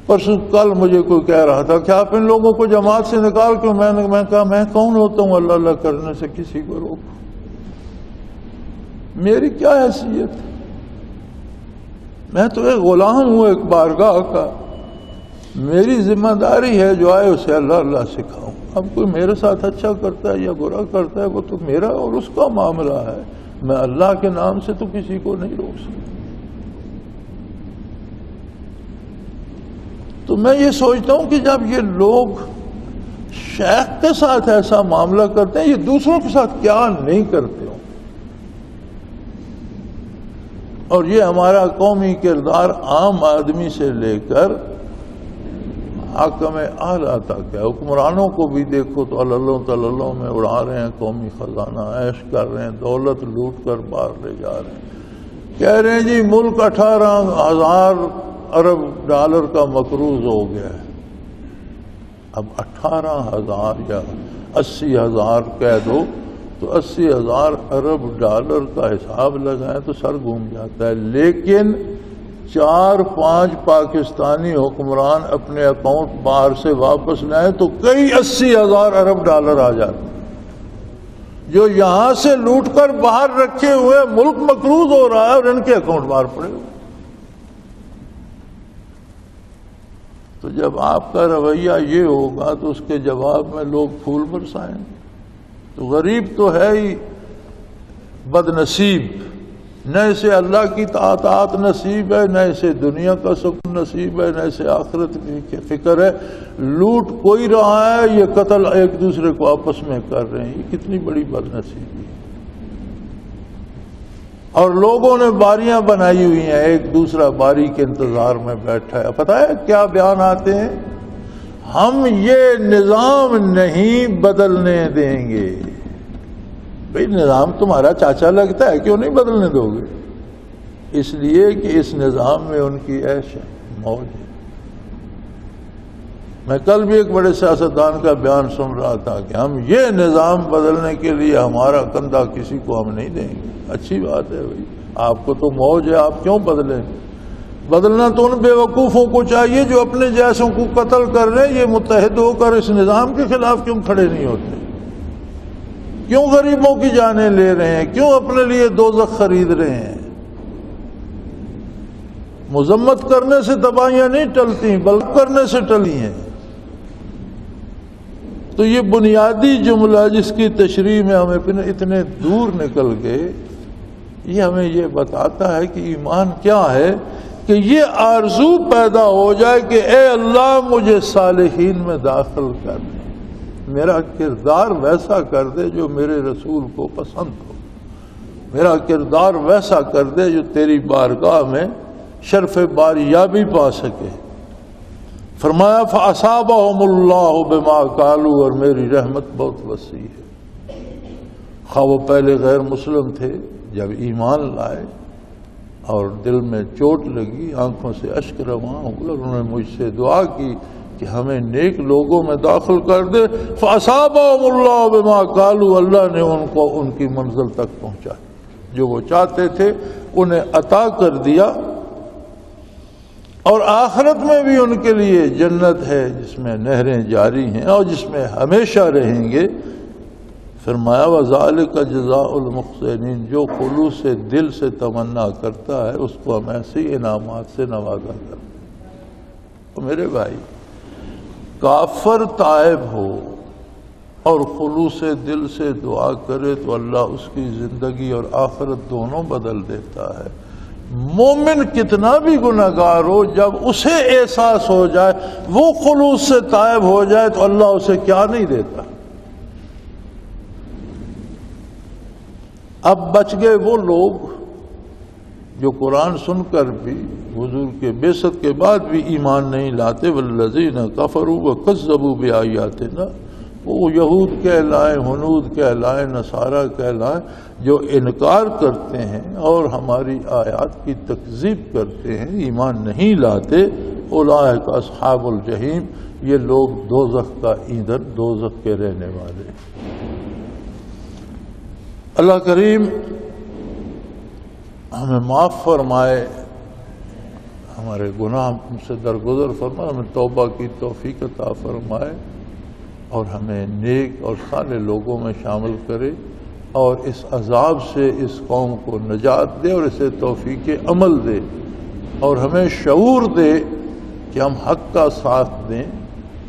پرسوں کل مجھے کوئی کہہ رہا تھا کہ آپ ان لوگوں کو جماعت سے نکال کے. میں کہا میں کون ہوتا ہوں اللہ اللہ کرنے سے کسی کو روک؟ میری کیا حیثیت ہے؟ میں تو ایک غلام ہوں ایک بارگاہ کا. میری ذمہ داری ہے جو آئے اسے اللہ اللہ سکھاؤں. اب کوئی میرے ساتھ اچھا کرتا ہے یا برا کرتا ہے وہ تو میرا اور اس کا معاملہ ہے. میں اللہ کے نام سے تو کسی کو نہیں روک سکتا. تو میں یہ سوچتا ہوں کہ جب یہ لوگ شیخ کے ساتھ ایسا معاملہ کرتے ہیں، یہ دوسروں کے ساتھ کیا نہیں کرتے ہوں. اور یہ ہمارا قومی کردار عام آدمی سے لے کر حاکم اعلیٰ تک ہے. حکمرانوں کو بھی دیکھو تو اللہ میں اڑا رہے ہیں قومی خزانہ، عیش کر رہے ہیں، دولت لوٹ کر باہر لے جا رہے ہیں. کہہ رہے ہیں جی ملک 18,000 ارب ڈالر کا مقروض ہو گیا ہے. اب 18,000 یا 80,000 کہہ دو تو 80,000 ارب ڈالر کا حساب لگائیں تو سر گھوم جاتا ہے. لیکن 4-5 پاکستانی حکمران اپنے اکاؤنٹ باہر سے واپس لائیں تو کئی 80,000 ارب ڈالر آ جاتے ہیں جو یہاں سے لوٹ کر باہر رکھے ہوئے ملک مقروض ہو رہا ہے اور ان کے اکاؤنٹ باہر پڑے ہوئے. تو جب آپ کا رویہ یہ ہوگا تو اس کے جواب میں لوگ پھول برسائیں گے. تو غریب تو ہے ہی بد نصیب، نہ اسے اللہ کی اطاعت نصیب ہے، نہ اسے دنیا کا سکون نصیب ہے، نہ اسے آخرت کی فکر ہے. لوٹ کوئی رہا ہے، یہ قتل ایک دوسرے کو آپس میں کر رہے ہیں. یہ کتنی بڑی بد نصیبی ہے. اور لوگوں نے باریاں بنائی ہوئی ہیں، ایک دوسرا باری کے انتظار میں بیٹھا ہے. پتہ ہے کیا بیان آتے ہیں؟ ہم یہ نظام نہیں بدلنے دیں گے. بھئی نظام تمہارا چاچا لگتا ہے، کیوں نہیں بدلنے دو گے؟ اس لیے کہ اس نظام میں ان کی عیش ہے، موج ہے. میں کل بھی ایک بڑے سیاستدان کا بیان سن رہا تھا کہ ہم یہ نظام بدلنے کے لیے ہمارا کندھا کسی کو ہم نہیں دیں گے. اچھی بات ہے بھائی، آپ کو تو موج ہے، آپ کیوں بدلیں؟ بدلنا تو ان بے وقوفوں کو چاہیے جو اپنے جیسوں کو قتل کر رہے ہیں. یہ متحد ہو کر اس نظام کے خلاف کیوں کھڑے نہیں ہوتے؟ کیوں غریبوں کی جانیں لے رہے ہیں؟ کیوں اپنے لیے دوزخ خرید رہے ہیں؟ مذمت کرنے سے تباہیاں نہیں ٹلتی بلکہ کرنے سے ٹلی ہیں. تو یہ بنیادی جملہ جس کی تشریح میں ہم اتنے دور نکل گئے، یہ ہمیں یہ بتاتا ہے کہ ایمان کیا ہے. کہ یہ آرزو پیدا ہو جائے کہ اے اللہ مجھے صالحین میں داخل کر دے، میرا کردار ویسا کر دے جو میرے رسول کو پسند ہو، میرا کردار ویسا کر دے جو تیری بارگاہ میں شرف باریابی پا سکے. فرمایا فَأَصَابَهُمُ اللَّهُ بِمَا قَالُوا، اور میری رحمت بہت وسیع ہے. خواہ وہ پہلے غیر مسلم تھے، جب ایمان لائے اور دل میں چوٹ لگی، آنکھوں سے اشک رواں ہوئے، اور انہوں نے مجھ سے دعا کی کہ ہمیں نیک لوگوں میں داخل کر دے. فَأَصَابَهُمُ اللَّهُ بِمَا قَالُوا، اللہ نے ان کو ان کی منزل تک پہنچا، جو وہ چاہتے تھے انہیں عطا کر دیا. اور آخرت میں بھی ان کے لیے جنت ہے جس میں نہریں جاری ہیں اور جس میں ہمیشہ رہیں گے. فرمایا وَذَلِكَ جَزَاءُ الْمُحْسِنِينَ، جو خلوص دل سے تمنا کرتا ہے اس کو ہم ایسی انعامات سے نوازا کرتے ہیں. تو میرے بھائی، کافر تائب ہو اور خلوص دل سے دعا کرے تو اللہ اس کی زندگی اور آخرت دونوں بدل دیتا ہے. مومن کتنا بھی گناہگار ہو، جب اسے احساس ہو جائے، وہ خلوص سے تائب ہو جائے تو اللہ اسے کیا نہیں دیتا. اب بچ گئے وہ لوگ جو قرآن سن کر بھی حضور کے بعثت کے بعد بھی ایمان نہیں لاتے. والذین کفروا وکذبوا بآیاتنا، وہ یہود کہلائیں، ہنود کہلائیں، نصارہ کہلائیں، جو انکار کرتے ہیں اور ہماری آیات کی تکذیب کرتے ہیں، ایمان نہیں لاتے. اولئک اصحاب الجحیم، یہ لوگ دوزخ کا ایندھن، دوزخ کے رہنے والے. اللہ کریم ہمیں معاف فرمائے، ہمارے گناہ ہم سے درگزر فرمائے، ہمیں توبہ کی توفیق عطا فرمائے اور ہمیں نیک اور صالح لوگوں میں شامل کرے اور اس عذاب سے اس قوم کو نجات دے اور اسے توفیق عمل دے اور ہمیں شعور دے کہ ہم حق کا ساتھ دیں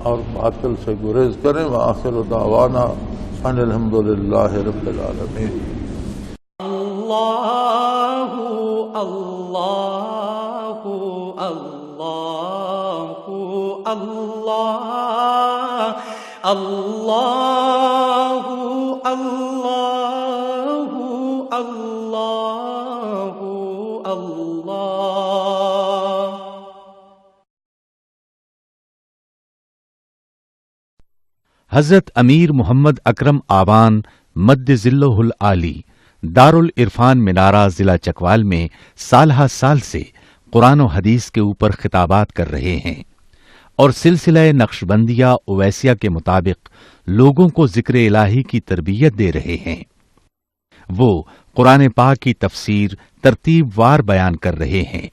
اور باطل سے گریز کریں. وآخر دعوانا ان الحمدللہ رب العالمین. اللہ اللہ اللہ اللہ اللہ اللہ اللہ اللہ. حضرت امیر محمد اکرم آوان مد ذلہ العالی دارالعرفان منارہ ضلع چکوال میں سالہ سال سے قرآن و حدیث کے اوپر خطابات کر رہے ہیں اور سلسلہ نقشبندیہ اویسیہ کے مطابق لوگوں کو ذکر الہی کی تربیت دے رہے ہیں۔ وہ قرآن پاک کی تفسیر ترتیب وار بیان کر رہے ہیں۔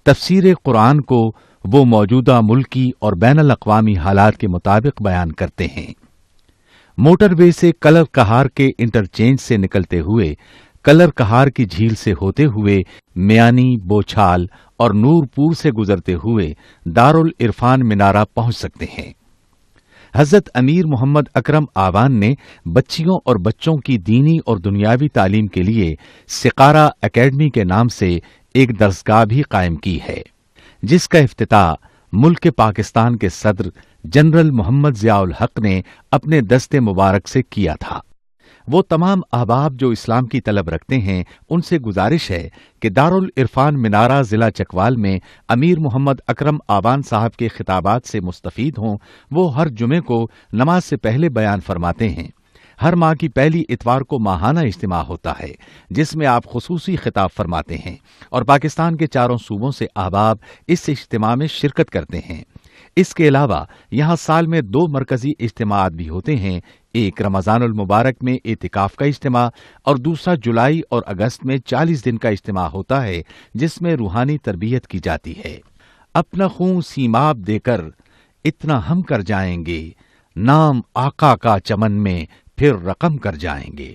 تفسیر قرآن کو وہ موجودہ ملکی اور بین الاقوامی حالات کے مطابق بیان کرتے ہیں۔ موٹر وے سے کلر کہار کے انٹرچینج سے نکلتے ہوئے، کلر کہار کی جھیل سے ہوتے ہوئے، میانی، بوچھال اور نور پور سے گزرتے ہوئے دارالعرفان منارہ پہنچ سکتے ہیں۔ حضرت امیر محمد اکرم آوان نے بچیوں اور بچوں کی دینی اور دنیاوی تعلیم کے لیے سقارہ اکیڈمی کے نام سے ایک درسگاہ بھی قائم کی ہے، جس کا افتتاح ملک پاکستان کے صدر جنرل محمد ضیاء الحق نے اپنے دست مبارک سے کیا تھا۔ وہ تمام احباب جو اسلام کی طلب رکھتے ہیں ان سے گزارش ہے کہ دارالعرفان منارہ ضلع چکوال میں امیر محمد اکرم آوان صاحب کے خطابات سے مستفید ہوں۔ وہ ہر جمعے کو نماز سے پہلے بیان فرماتے ہیں۔ ہر ماہ کی پہلی اتوار کو ماہانہ اجتماع ہوتا ہے جس میں آپ خصوصی خطاب فرماتے ہیں اور پاکستان کے چاروں صوبوں سے احباب اس اجتماع میں شرکت کرتے ہیں۔ اس کے علاوہ یہاں سال میں 2 مرکزی اجتماعات بھی ہوتے ہیں، ایک رمضان المبارک میں اعتکاف کا اجتماع اور دوسرا جولائی اور اگست میں 40 دن کا اجتماع ہوتا ہے جس میں روحانی تربیت کی جاتی ہے۔ اپنا خون سیماب دے کر اتنا ہم کر جائیں گے، نام آقا کا چمن میں پھر رقم کر جائیں گے۔